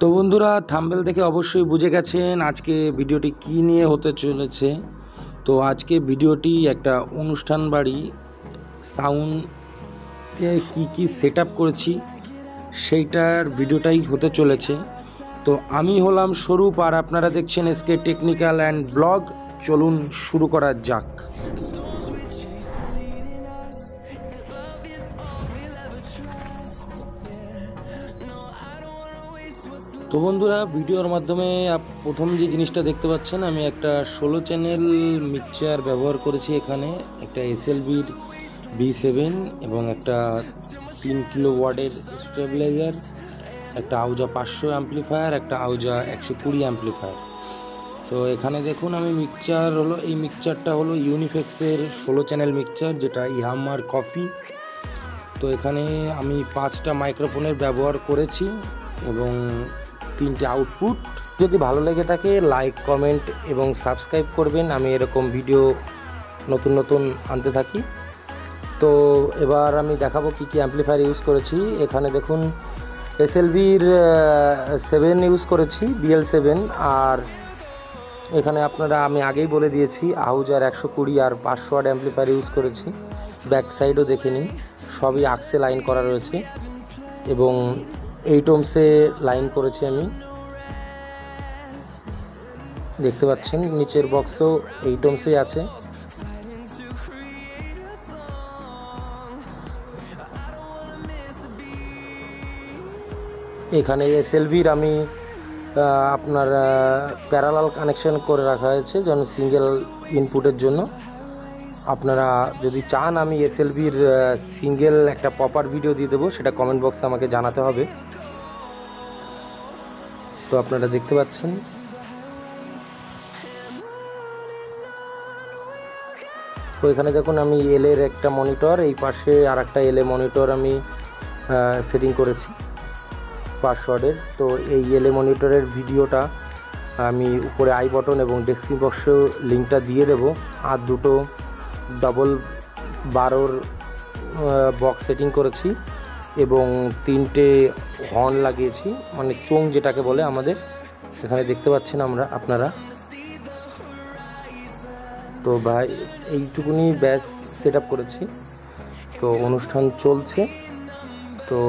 তো বন্ধুরা, থাম্বনেল দেখে অবশ্যই বুঝে গেছেন আজকে ভিডিওটি কি নিয়ে হতে চলেছে। তো আজকে ভিডিওটি একটা অনুষ্ঠান বাড়ি সাউন্ডে কি সেটআপ করেছি সেইটার ভিডিওটাই হতে চলেছে। তো আমি হলাম স্বরূপ আর আপনারা দেখছেন এসকে টেকনিক্যাল অ্যান্ড ব্লগ। চলুন শুরু করা যাক। তো বন্ধুরা, ভিডিওর মাধ্যমে প্রথম যে জিনিসটা দেখতে পাচ্ছেন, আমি একটা 16 চ্যানেল মিক্সচার ব্যবহার করেছি। এখানে একটা এসএলভির B7 এবং একটা 3 কিলো ওয়াটের স্টেবিলাইজার, একটা আউজা 500 অ্যাম্পলিফায়ার, একটা আউজা 120 অ্যাম্পলিফায়ার। তো এখানে দেখুন আমি এই মিক্সচারটা হলো ইউনিফেক্সের 16 চ্যানেল মিক্সচার, যেটা ইয়ামার কফি। তো এখানে আমি 5টা মাইক্রোফোনের ব্যবহার করেছি এবং 3টে আউটপুট। যদি ভালো লেগে থাকে লাইক, কমেন্ট এবং সাবস্ক্রাইব করবেন। আমি এরকম ভিডিও নতুন আনতে থাকি। তো এবার আমি দেখাবো কি অ্যাম্পলিফায়ার ইউজ করেছি। এখানে দেখুন এসএলভির 7 ইউজ করেছি, BL7। আর এখানে আমি আগেই বলে দিয়েছি আহুজার 120 আর 500 ওয়াট অ্যাম্পলিফায়ার ইউজ করেছি। ব্যাক সাইডও দেখে নিন, সবই আকসে লাইন করা রয়েছে এবং 8 ohmসে লাইন করেছি আমি। দেখতে পাচ্ছেন নিচের বক্সও 8 ohmসেই আছে। এখানে এসএলভির আমি আপনার প্যারালাল কানেকশন করে রাখা হয়েছে যেন সিঙ্গেল ইনপুটের জন্য। আপনারা যদি চান আমি এসএলভির সিঙ্গেল একটা প্রপার ভিডিও দিয়ে দেবো, সেটা কমেন্ট বক্সে আমাকে জানাতে হবে। তো আপনারা দেখতে পাচ্ছেন তো এখানে দেখুন আমি এলের একটা মনিটর, এই পাশে আর একটা এলএ মনিটর আমি সেটিং করেছি 500 ওয়াটের। তো এই এলএ মনিটরের ভিডিওটা আমি উপরে আই বটন এবং ডেসক্রিপশন বক্সে লিঙ্কটা দিয়ে দেব। আর দুটো ডবল 12 বক্স সেটিং করেছি এবং 3টে হর্ন লাগিয়েছি, মানে চোং যেটাকে বলে আমাদের। এখানে দেখতে পাচ্ছেন আপনারা। তো ভাই এইটুকুনি ব্যাস সেট আপ করেছি। তো অনুষ্ঠান চলছে, তো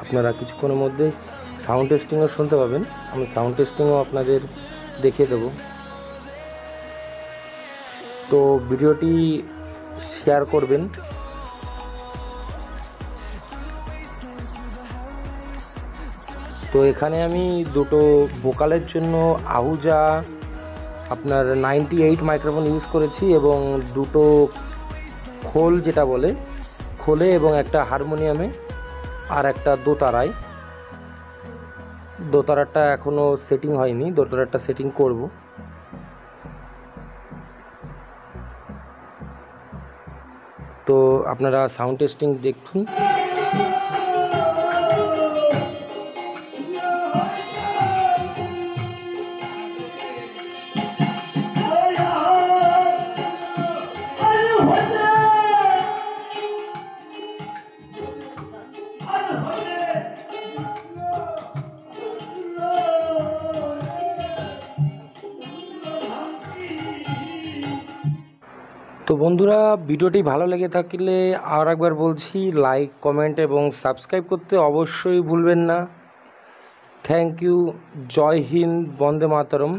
আপনারা কিছুক্ষণের মধ্যে সাউন্ড টেস্টিংও শুনতে পাবেন। আমি সাউন্ড টেস্টিংও আপনাদের দেখিয়ে দেব। তো ভিডিওটি শেয়ার করবেন। তো এখানে আমি দুটো ভোকালের জন্য আহুজা আপনার 98 মাইক্রোফোন ইউজ করেছি এবং দুটো খোল যেটা বলে খোলে এবং একটা হারমোনিয়ামে আর একটা দোতারাটা এখনও সেটিং হয়নি, দোতারাটা সেটিং করব। তো আপনারা সাউন্ড টেস্টিং দেখুন। তো বন্ধুরা, ভিডিওটি ভালো লেগে থাকলে আর একবার বলছি লাইক, কমেন্ট এবং সাবস্ক্রাইব করতে অবশ্যই ভুলবেন না। Thank you. জয় হিন্দ, বন্দে মাতরম।